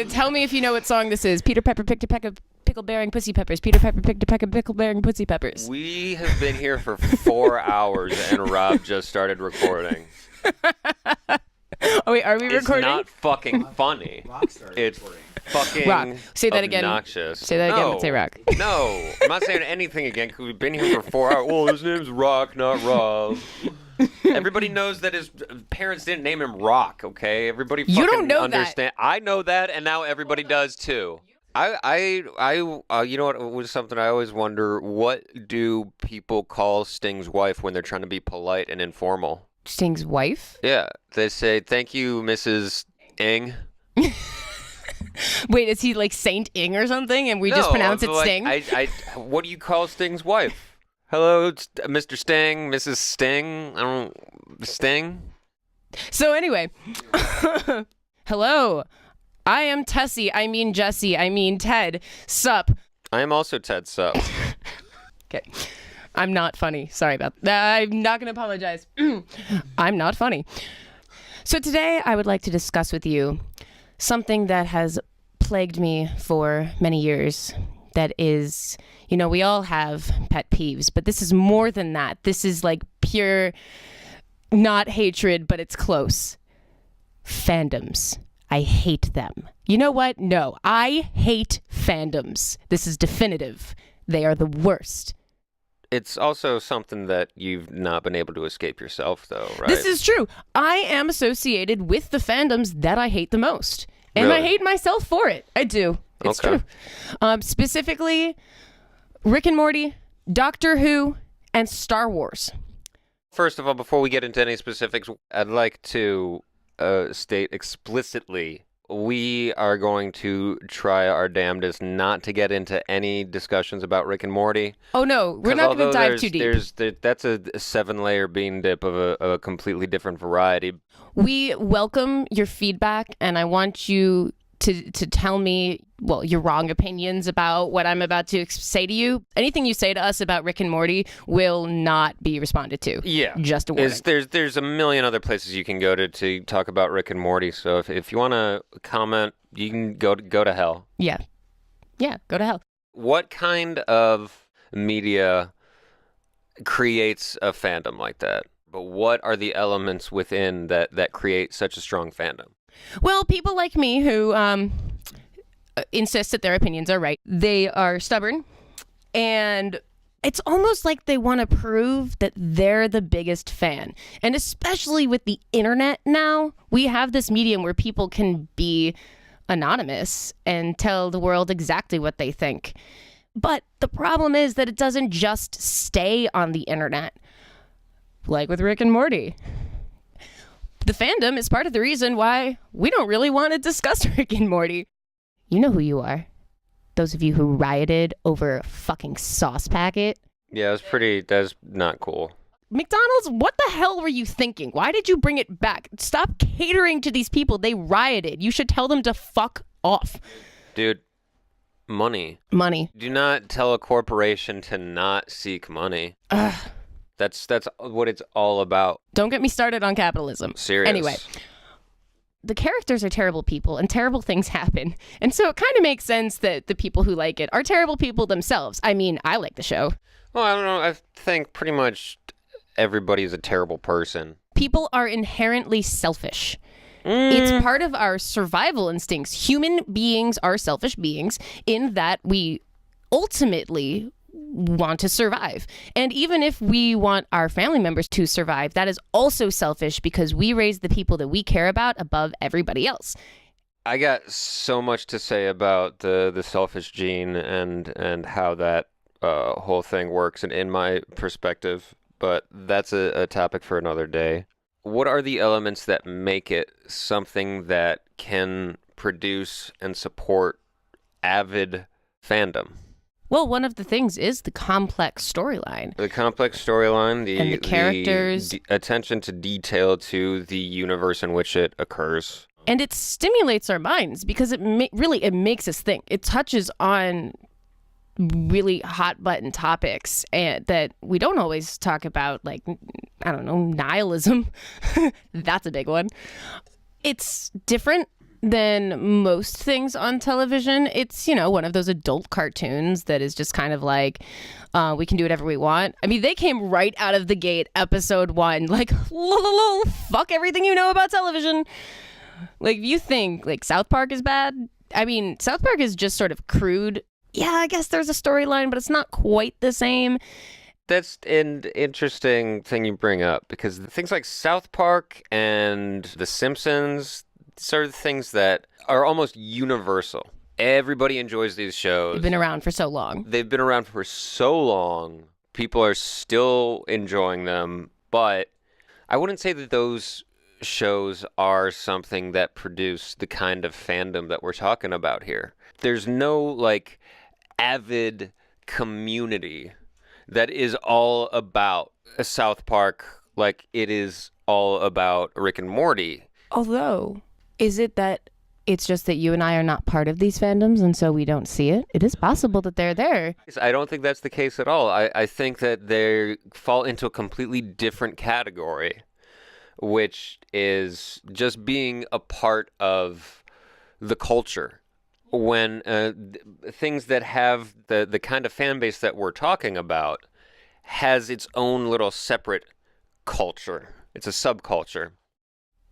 Tell me if you know what song this is. Peter Pepper picked a peck of pickle-bearing pussy peppers. Peter Pepper picked a peck of pickle-bearing pussy peppers. We have been here for 4 hours and Rob just started recording. Oh wait, are we recording? It's not fucking funny. It's fucking rock. Say that obnoxious. Again. Say that again. Say rock. No, I'm not saying anything again because we've been here for 4 hours. Well, his name's Rock, not Rob. Everybody knows that his parents didn't name him Rock, okay? Everybody fucking you don't know understand. That. I know that, and now everybody does too. You know what was something I always wonder? What do people call Sting's wife when they're trying to be polite and informal? Sting's wife? Yeah, they say, "Thank you, Mrs. Ing." Wait, is he like Saint Ing or something, and we just pronounce it like, Sting? What do you call Sting's wife? Hello, it's Mr. Sting, Mrs. Sting. Sting. So anyway, hello. I am Tesse. I mean Jesse. I mean Ted. Sup. I am also Ted. Sup. Okay. I'm not funny. Sorry about that. I'm not going to apologize. I'm not funny. So today I would like to discuss with you something that has plagued me for many years. That is, you know, we all have pet peeves, but this is more than that. This is like pure, not hatred, but it's close. Fandoms. I hate them. You know what? No, I hate fandoms. This is definitive. They are the worst. It's also something that you've not been able to escape yourself, though, right? This is true. I am associated with the fandoms that I hate the most. And Really? I hate myself for it. I do. It's Okay. true. Specifically, Rick and Morty, Doctor Who, and Star Wars. First of all, before we get into any specifics, I'd like to state explicitly we are going to try our damnedest not to get into any discussions about Rick and Morty. Oh, no. We're not going to dive too deep. That's a 7-layer bean dip of a completely different variety. We welcome your feedback, and I want you to tell me, well, your wrong opinions about what I'm about to say to you. Anything you say to us about Rick and Morty will not be responded to. Yeah. Just a warning. There's a million other places you can go to talk about Rick and Morty, so if you want to comment, you can go to hell. Yeah. Yeah, go to hell. What kind of media creates a fandom like that? But what are the elements within that create such a strong fandom? Well, people like me who insist that their opinions are right, they are stubborn, and it's almost like they want to prove that they're the biggest fan. And especially with the internet now, we have this medium where people can be anonymous and tell the world exactly what they think. But the problem is that it doesn't just stay on the internet, like with Rick and Morty. The fandom is part of the reason why we don't really want to discuss Rick and Morty. You know who you are. Those of you who rioted over a fucking sauce packet. Yeah, that's not cool. McDonald's, what the hell were you thinking? Why did you bring it back? Stop catering to these people. They rioted. You should tell them to fuck off. Dude, money. Money. Do not tell a corporation to not seek money. Ugh. That's what it's all about. Don't get me started on capitalism. Serious. Anyway, the characters are terrible people and terrible things happen. And so it kind of makes sense that the people who like it are terrible people themselves. I mean, I like the show. Well, I don't know. I think pretty much everybody's a terrible person. People are inherently selfish. It's part of our survival instincts. Human beings are selfish beings in that we ultimately want to survive. And even if we want our family members to survive, that is also selfish because we raise the people that we care about above everybody else. I got so much to say about the selfish gene and how that whole thing works and in my perspective, but that's a topic for another day. What are the elements that make it something that can produce and support avid fandom? Well, one of the things is the complex storyline. The complex storyline, and the characters. The attention to detail to the universe in which it occurs. And it stimulates our minds because it makes us think. It touches on really hot button topics and that we don't always talk about, like, I don't know, nihilism. That's a big one. It's different than most things on television. It's, one of those adult cartoons that is just kind of like, we can do whatever we want. I mean, they came right out of the gate, episode 1, like, fuck everything you know about television. Like, if you think, like, South Park is bad, I mean, South Park is just sort of crude. Yeah, I guess there's a storyline, but it's not quite the same. That's an interesting thing you bring up, because things like South Park and The Simpsons, sort of things that are almost universal. Everybody enjoys these shows. They've been around for so long. People are still enjoying them, but I wouldn't say that those shows are something that produce the kind of fandom that we're talking about here. There's no, like, avid community that is all about a South Park like it is all about Rick and Morty. Although, is it that it's just that you and I are not part of these fandoms and so we don't see it? It is possible that they're there. I don't think that's the case at all. I think that they fall into a completely different category, which is just being a part of the culture. When things that have the kind of fan base that we're talking about has its own little separate culture. It's a subculture.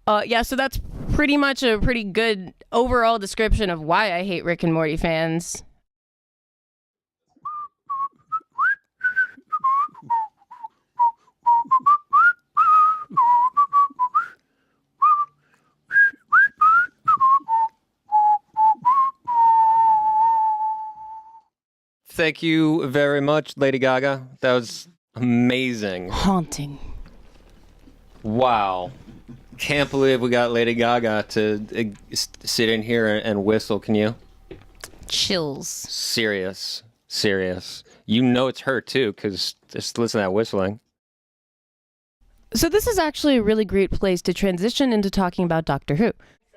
Yeah, so that's pretty much a pretty good overall description of why I hate Rick and Morty fans. Thank you very much, Lady Gaga. That was amazing. Haunting. Wow. Can't believe we got Lady Gaga to sit in here and whistle. Can you? Chills. Serious. You know it's her, too, because just listen to that whistling. So this is actually a really great place to transition into talking about Doctor Who.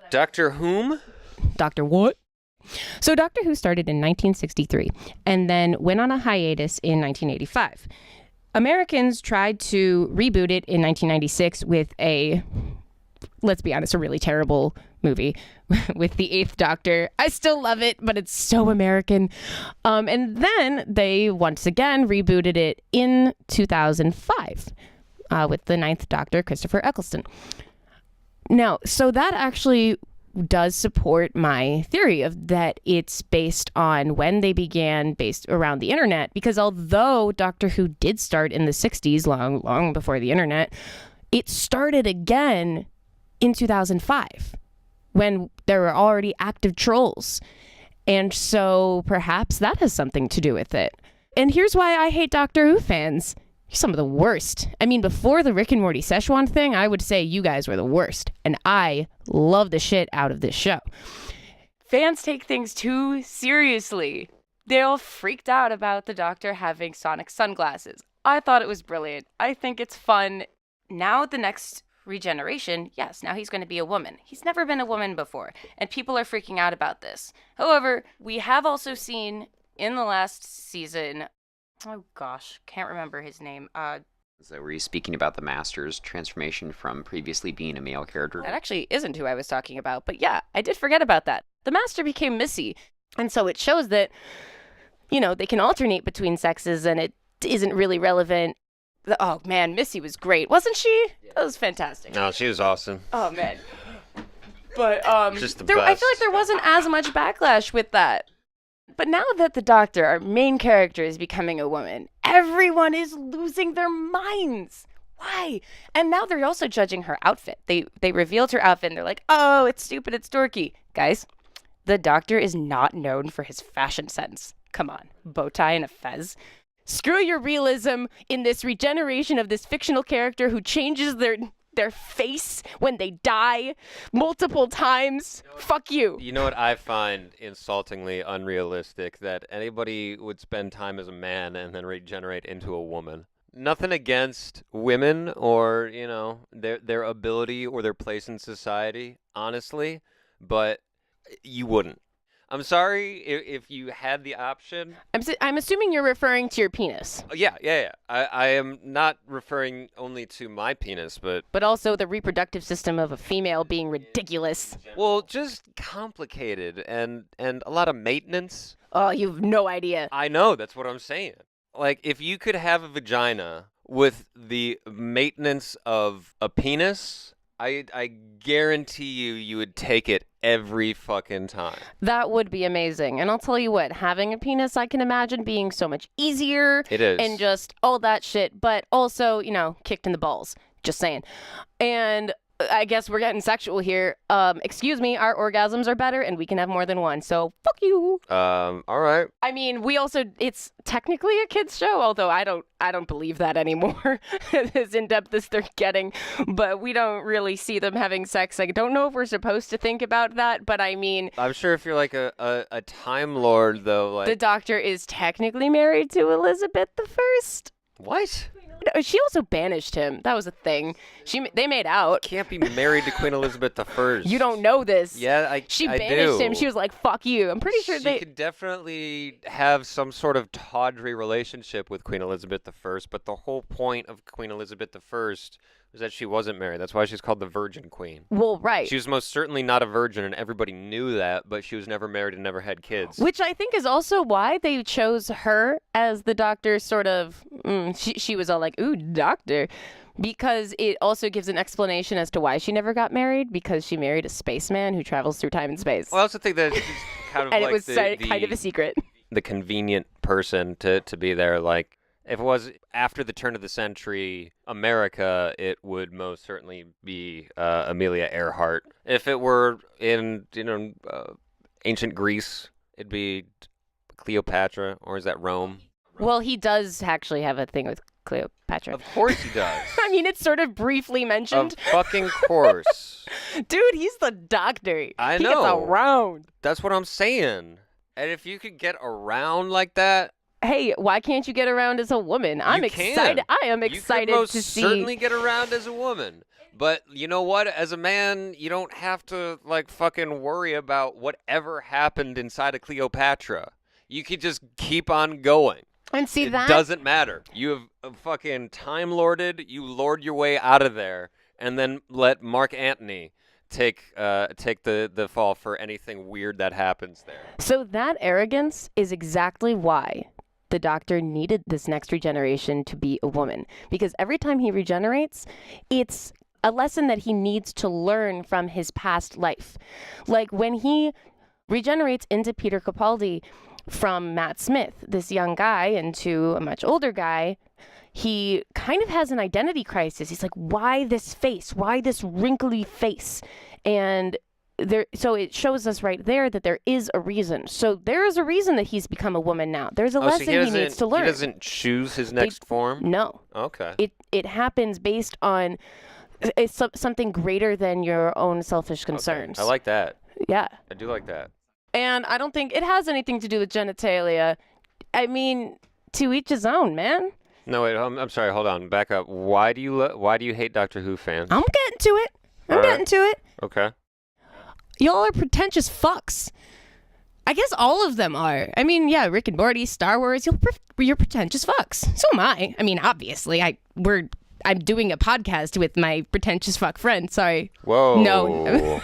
Doctor whom? Doctor what? So Doctor Who started in 1963 and then went on a hiatus in 1985. Americans tried to reboot it in 1996 with let's be honest, a really terrible movie with the Eighth Doctor. I still love it, but it's so American. And then they once again rebooted it in 2005 with the Ninth Doctor, Christopher Eccleston. Now, so that actually does support my theory of that it's based on when they began, based around the internet, because although Doctor Who did start in the 60s, long before the internet, it started again in 2005 when there were already active trolls. And so perhaps that has something to do with it. And here's why I hate Doctor Who fans. You're some of the worst. I mean, before the Rick and Morty Szechuan thing, I would say you guys were the worst. And I love the shit out of this show. Fans take things too seriously. They all freaked out about the Doctor having sonic sunglasses. I thought it was brilliant. I think it's fun. Now the next regeneration, yes, now he's going to be a woman. He's never been a woman before. And people are freaking out about this. However, we have also seen in the last season... Oh gosh, can't remember his name. So were you speaking about the Master's transformation from previously being a male character? That actually isn't who I was talking about, but yeah, I did forget about that. The Master became Missy, and so it shows that, they can alternate between sexes, and it isn't really relevant. Oh man, Missy was great, wasn't she? That was fantastic. No, she was awesome. Oh man. But just the best. I feel like there wasn't as much backlash with that. But now that the Doctor, our main character, is becoming a woman, everyone is losing their minds. Why? And now they're also judging her outfit. They revealed her outfit and they're like, oh, it's stupid, it's dorky. Guys, the Doctor is not known for his fashion sense. Come on, bow tie and a fez. Screw your realism in this regeneration of this fictional character who changes their face when they die multiple times. Fuck you. You know what I find insultingly unrealistic? That anybody would spend time as a man and then regenerate into a woman. Nothing against women or, their ability or their place in society, honestly, but you wouldn't. I'm sorry if you had the option. I'm assuming you're referring to your penis, Yeah. I am not referring only to my penis, but also the reproductive system of a female being ridiculous. well, just complicated and a lot of maintenance. Oh, you've no idea. I know, that's what I'm saying. Like, if you could have a vagina with the maintenance of a penis, I guarantee you would take it every fucking time. That would be amazing. And I'll tell you what, having a penis, I can imagine being so much easier. It is. And just all that shit, but also, kicked in the balls. Just saying. And I guess we're getting sexual here. Excuse me, our orgasms are better and we can have more than one. So fuck you. All right. I mean, it's technically a kid's show, although I don't believe that anymore, as in-depth as they're getting, but we don't really see them having sex. I don't know if we're supposed to think about that, but I mean... I'm sure if you're like a Time Lord, though, like... The Doctor is technically married to Elizabeth I. What? She also banished him. That was a thing. They made out. Can't be married to Queen Elizabeth I. You don't know this. Yeah, She I banished do. him. She was like, fuck you. I'm pretty sure She could definitely have some sort of tawdry relationship with Queen Elizabeth I, but the whole point of Queen Elizabeth I was that she wasn't married. That's why she's called the Virgin Queen. Well, right. She was most certainly not a virgin, and everybody knew that, but she was never married and never had kids. Which I think is also why they chose her as the Doctor sort of... she was all like, ooh, Doctor. Because it also gives an explanation as to why she never got married, because she married a spaceman who travels through time and space. Well, I also think that it's kind of and like it was kind of a secret. The convenient person to be there. Like, if it was after the turn of the century America, it would most certainly be Amelia Earhart. If it were in ancient Greece, it'd be Cleopatra, or is that Rome? Well, he does actually have a thing with Cleopatra. Of course he does. I mean, it's sort of briefly mentioned. Of fucking course. Dude, he's the Doctor. I He know. gets around. That's what I'm saying. And if you could get around like that, hey, why can't you get around as a woman? I'm excited. I am excited you could most to see. certainly get around as a woman. But you know what? As a man, you don't have to like fucking worry about whatever happened inside of Cleopatra. You could just keep on going. And see It that doesn't matter. You have fucking time lorded. You lord your way out of there, and then let Mark Antony take the fall for anything weird that happens there. So that arrogance is exactly why the Doctor needed this next regeneration to be a woman. Because every time he regenerates, it's a lesson that he needs to learn from his past life. Like when he regenerates into Peter Capaldi from Matt Smith, this young guy, into a much older guy, he kind of has an identity crisis. He's like, why this face? Why this wrinkly face? And so it shows us right there that there is a reason. So there is a reason that he's become a woman now. There's a lesson he needs to learn. He doesn't choose his next form? No. Okay. It happens based on something greater than your own selfish concerns. Okay. I like that. Yeah. I do like that. And I don't think it has anything to do with genitalia. I mean, to each his own, man. No, wait. I'm sorry. Hold on. Back up. Why do you hate Doctor Who fans? I'm getting to it. I'm getting to it. Okay. Y'all are pretentious fucks. I guess all of them are. I mean, yeah, Rick and Morty, Star Wars. You're pretentious fucks. So am I. I mean, obviously, I'm doing a podcast with my pretentious fuck friend. Sorry. Whoa. No.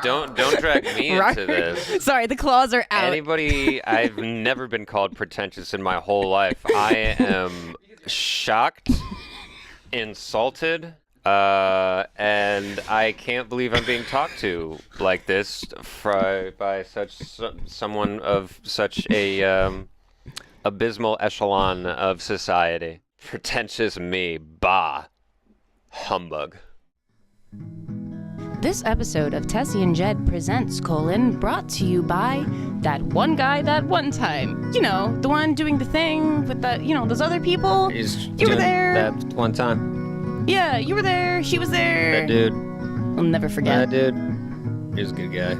Don't drag me into this. Sorry, the claws are out. I've never been called pretentious in my whole life. I am shocked, insulted, and I can't believe I'm being talked to like this by someone of such a abysmal echelon of society. Pretentious me. Bah. Humbug. This episode of Tesse and Jed Presents, brought to you by that one guy that one time. You know, the one doing the thing with those other people. You were there. That one time. Yeah, you were there. She was there. That dude. I'll never forget. That dude. He's a good guy.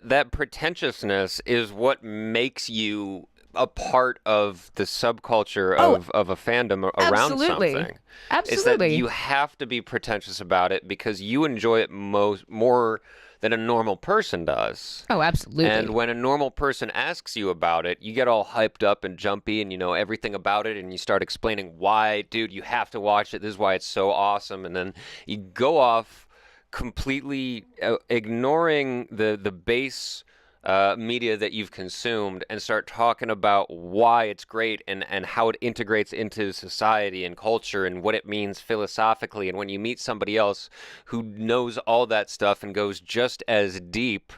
That pretentiousness is what makes you a part of the subculture of a fandom around absolutely. something. Absolutely. Is that you have to be pretentious about it because you enjoy it more than a normal person does. Oh, absolutely. And when a normal person asks you about it, you get all hyped up and jumpy and you know everything about it and you start explaining why, dude, you have to watch it. This is why it's so awesome. And then you go off completely ignoring the base media that you've consumed and start talking about why it's great and how it integrates into society and culture and what it means philosophically. And when you meet somebody else who knows all that stuff and goes just as deep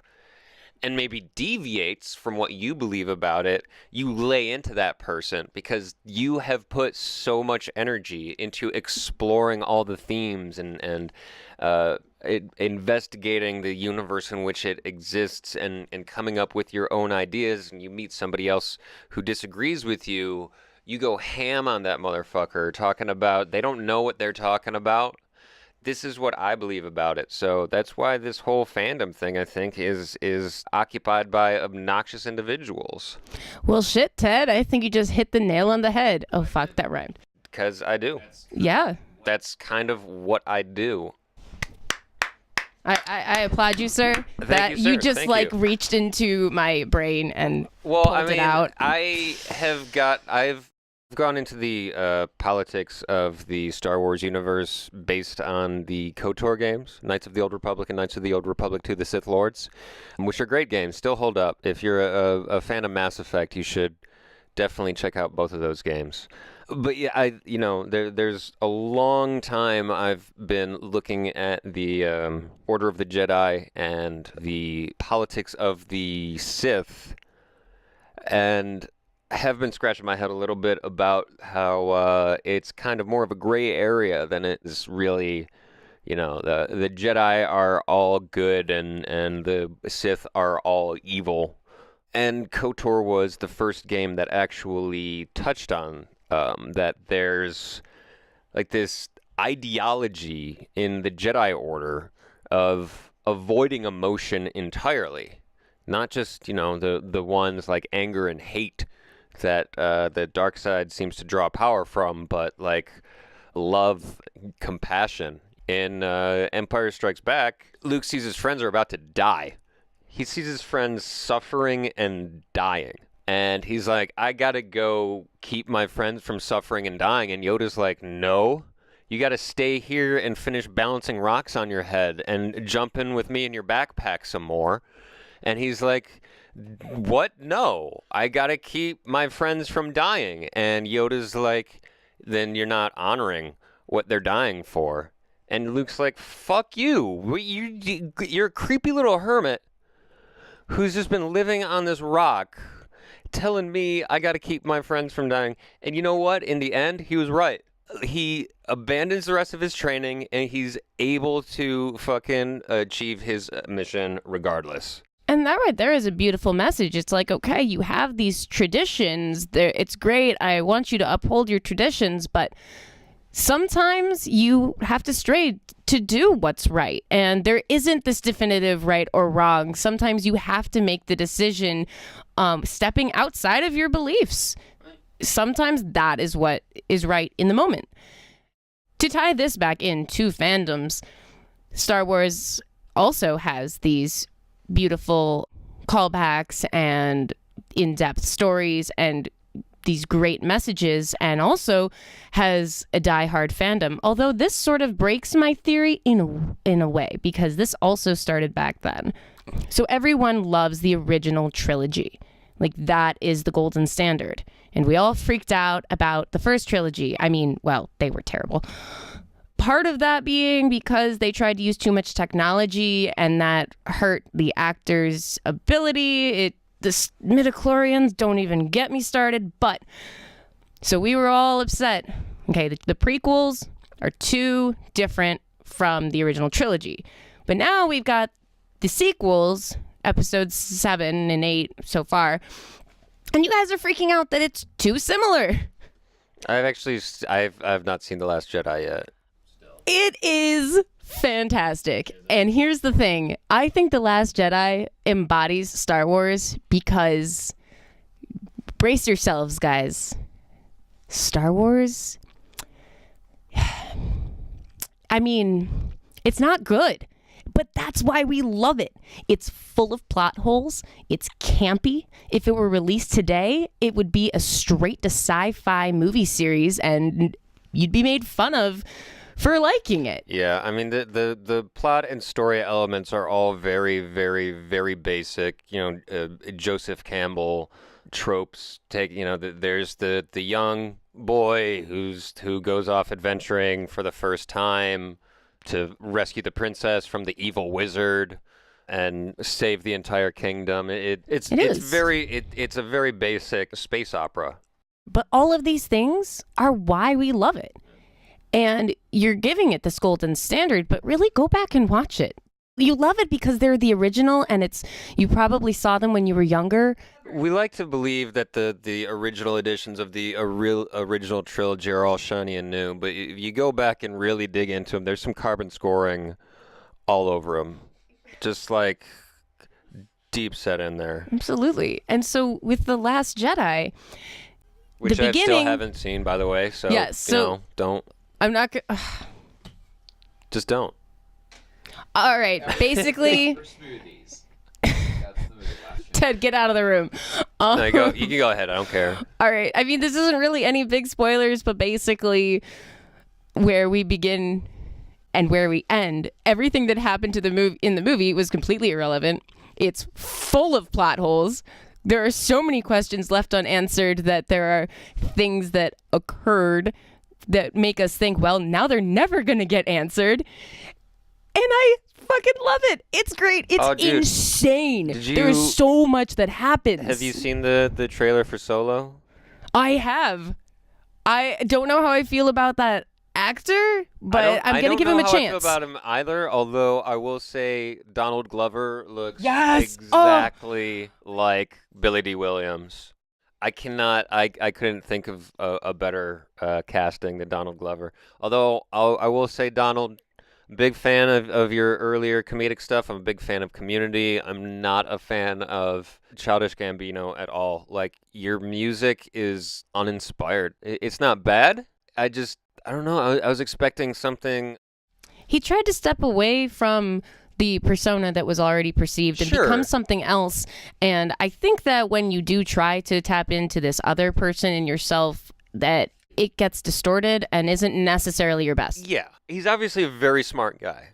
and maybe deviates from what you believe about it, you lay into that person because you have put so much energy into exploring all the themes and investigating the universe in which it exists and coming up with your own ideas, and you meet somebody else who disagrees with you, you go ham on that motherfucker talking about they don't know what they're talking about. This is what I believe about it. So that's why this whole fandom thing, I think, is occupied by obnoxious individuals. Well, shit, Ted, I think you just hit the nail on the head. Oh, fuck, that rhymed. Because I do. Yeah. That's kind of what I do. I applaud you, sir. Thank you, sir. You just Thank you. reached into my brain and Well, pulled I mean, it out. I've gone into the politics of the Star Wars universe based on the KOTOR games, Knights of the Old Republic and Knights of the Old Republic 2: The Sith Lords, which are great games, still hold up. If you're a fan of Mass Effect, you should definitely check out both of those games. But yeah, there's a long time I've been looking at the Order of the Jedi and the politics of the Sith, and have been scratching my head a little bit about how it's kind of more of a gray area than it is really. You know, the Jedi are all good and the Sith are all evil. And KOTOR was the first game that actually touched on that there's like this ideology in the Jedi Order of avoiding emotion entirely. Not just, you know, the ones like anger and hate that the dark side seems to draw power from, but like love, compassion. In Empire Strikes Back, Luke sees his friends are about to die. He sees his friends suffering and dying. And he's like, I gotta go keep my friends from suffering and dying. And Yoda's like, no, you gotta stay here and finish balancing rocks on your head and jump in with me in your backpack some more. And he's like, what? No, I gotta keep my friends from dying. And Yoda's like, then you're not honoring what they're dying for. And Luke's like, fuck you. You're a creepy little hermit who's just been living on this rock telling me I got to keep my friends from dying. And you know what? In the end, he was right. He abandons the rest of his training and he's able to fucking achieve his mission regardless. And that right there is a beautiful message. It's like, okay, you have these traditions. It's great. I want you to uphold your traditions, but sometimes you have to stray to do what's right. And there isn't this definitive right or wrong. Sometimes you have to make the decision stepping outside of your beliefs. Sometimes that is what is right in the moment. To tie this back into fandoms, Star Wars also has these beautiful callbacks and in-depth stories and these great messages, and also has a die-hard fandom. Although this sort of breaks my theory in a way, because this also started back then. So everyone loves the original trilogy. Like, that is the golden standard. And we all freaked out about the first trilogy. I mean, well, they were terrible. Part of that being because they tried to use too much technology and that hurt the actors' ability. The midichlorians, don't even get me started. But so we were all upset. Okay, the prequels are too different from the original trilogy. But now we've got the sequels, episodes 7 and 8 so far, and you guys are freaking out that it's too similar. I've not seen The Last Jedi yet. It is fantastic. And here's the thing. I think The Last Jedi embodies Star Wars because Brace yourselves, guys. Star Wars, I mean, it's not good, but that's why we love it. It's full of plot holes. It's campy. If it were released today, it would be a straight to sci-fi movie series, and you'd be made fun of for liking it. Yeah, I mean the plot and story elements are all very, very, very basic. Joseph Campbell tropes. There's the young boy who goes off adventuring for the first time to rescue the princess from the evil wizard and save the entire kingdom. It's a very basic space opera. But all of these things are why we love it. And you're giving it this golden standard, but really go back and watch it. You love it because they're the original, and you probably saw them when you were younger. We like to believe that the original editions of the original trilogy are all shiny and new, but if you go back and really dig into them, there's some carbon scoring all over them. Just like deep set in there. Absolutely. And so with The Last Jedi, which I still haven't seen, by the way, so, don't. I'm not going Just don't. All right, basically, Ted, get out of the room. No, you can go ahead. I don't care. All right. I mean, this isn't really any big spoilers, but basically, where we begin and where we end, everything that happened to in the movie was completely irrelevant. It's full of plot holes. There are so many questions left unanswered that there are things that occurred that make us think, well, now they're never going to get answered. And I fucking love it. It's great. It's insane. There's so much that happens. Have you seen the trailer for Solo? I have. I don't know how I feel about that actor, but I'm going to give him a chance. I don't know how I feel about him either, although I will say Donald Glover looks yes! exactly like Billy D. Williams. I couldn't think of a better casting than Donald Glover. Although I will say, Donald, big fan of your earlier comedic stuff. I'm a big fan of Community. I'm not a fan of Childish Gambino at all. Like, your music is uninspired. It's not bad. I don't know. I was expecting something. He tried to step away from the persona that was already perceived and become something else. And I think that when you do try to tap into this other person in yourself, that it gets distorted and isn't necessarily your best. Yeah. He's obviously a very smart guy.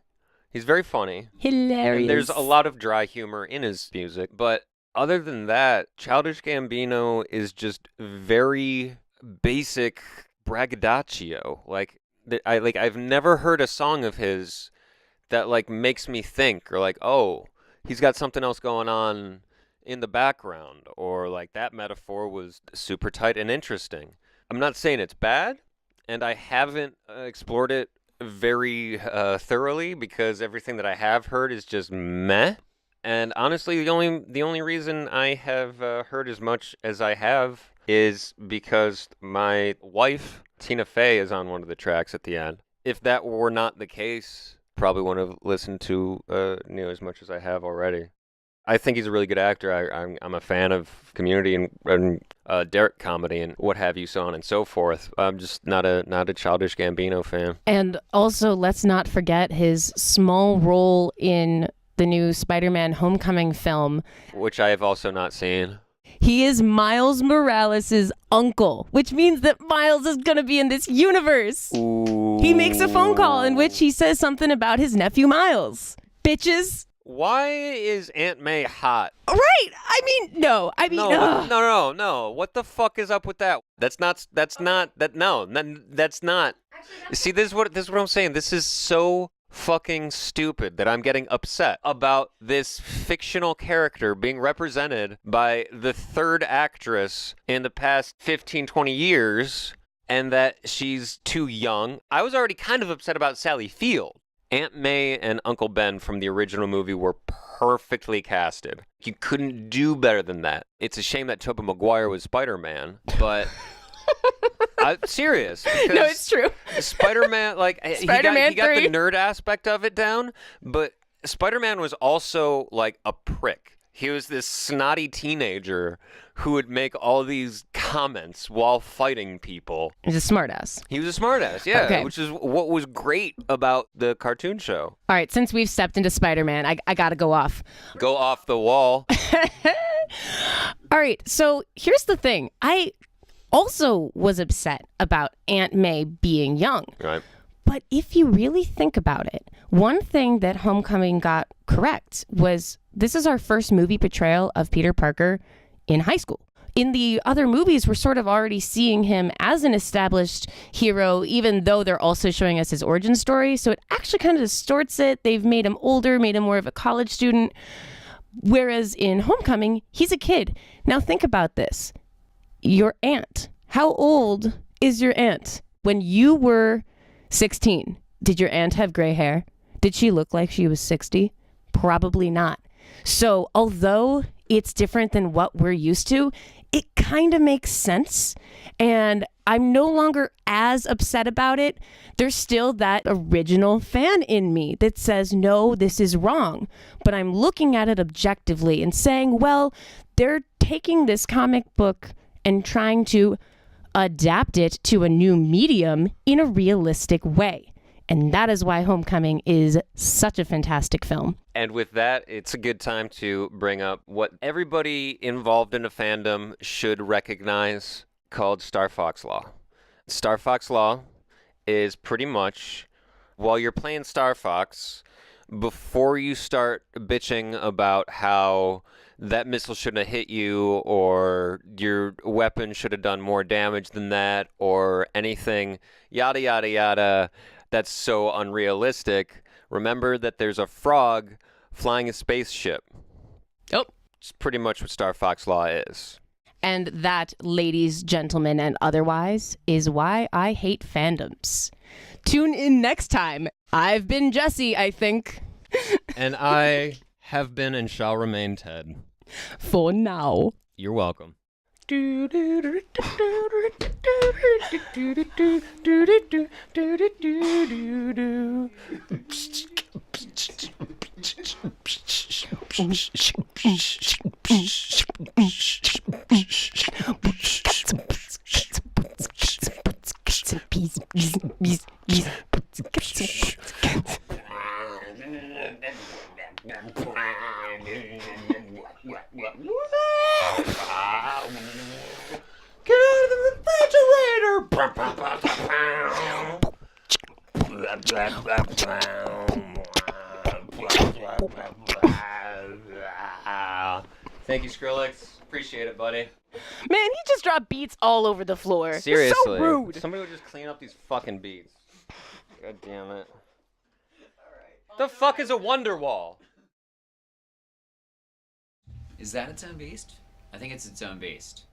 He's very funny. Hilarious. And there's a lot of dry humor in his music. But other than that, Childish Gambino is just very basic braggadocio. I've never heard a song of his that makes me think, or oh, he's got something else going on in the background, or that metaphor was super tight and interesting. I'm not saying it's bad, and I haven't explored it very thoroughly because everything that I have heard is just meh. And honestly, the only reason I have heard as much as I have is because my wife, Tina Fey, is on one of the tracks at the end. If that were not the case, probably wouldn't have listened to as much as I have already. I think he's a really good actor. I'm a fan of Community and Derek comedy and what have you, so on and so forth. I'm just not a Childish Gambino fan. And also, let's not forget his small role in the new Spider-Man Homecoming film, which I have also not seen. He is Miles Morales' uncle, which means that Miles is going to be in this universe. Ooh. He makes a phone call in which he says something about his nephew Miles. Bitches. Why is Aunt May hot? Right. No. No. What the fuck is up with that? That's not. See, this is what I'm saying. This is so fucking stupid that I'm getting upset about this fictional character being represented by the third actress in the past 15-20 years, and that she's too young. I was already kind of upset about Sally Field. Aunt May and Uncle Ben from the original movie were perfectly casted. You couldn't do better than that. It's a shame that Tobey Maguire was Spider-Man, but I'm serious. No, it's true. Spider-Man, Spider-Man he got the nerd aspect of it down, but Spider-Man was also a prick. He was this snotty teenager who would make all these comments while fighting people. He's a smartass. He was a smartass, yeah, Okay. which is what was great about the cartoon show. All right, since we've stepped into Spider-Man, I got to go off. Go off the wall. All right, so here's the thing. I also was upset about Aunt May being young. Right. But if you really think about it, one thing that Homecoming got correct was this is our first movie portrayal of Peter Parker in high school. In the other movies, we're sort of already seeing him as an established hero, even though they're also showing us his origin story. So it actually kind of distorts it. They've made him older, made him more of a college student. Whereas in Homecoming, he's a kid. Now think about this. Your aunt. How old is your aunt? When you were 16, did your aunt have gray hair? Did she look like she was 60? Probably not. So although it's different than what we're used to, it kind of makes sense. And I'm no longer as upset about it. There's still that original fan in me that says, no, this is wrong. But I'm looking at it objectively and saying, well, they're taking this comic book and trying to adapt it to a new medium in a realistic way. And that is why Homecoming is such a fantastic film. And with that, it's a good time to bring up what everybody involved in a fandom should recognize, called Star Fox Law. Star Fox Law is pretty much, while you're playing Star Fox, before you start bitching about how that missile shouldn't have hit you, or your weapon should have done more damage than that, or anything, yada, yada, yada, that's so unrealistic, remember that there's a frog flying a spaceship. Oh. It's pretty much what Star Fox Law is. And that, ladies, gentlemen, and otherwise, is why I hate fandoms. Tune in next time. I've been Jesse, I think. And I have been and shall remain Ted. For now. You're welcome. Get out of the refrigerator! Thank you, Skrillex. Appreciate it, buddy. Man, he just dropped beats all over the floor. Seriously. It's so rude. Somebody would just clean up these fucking beats. God damn it. The fuck is a Wonderwall? Is that its own beast? I think it's its own beast.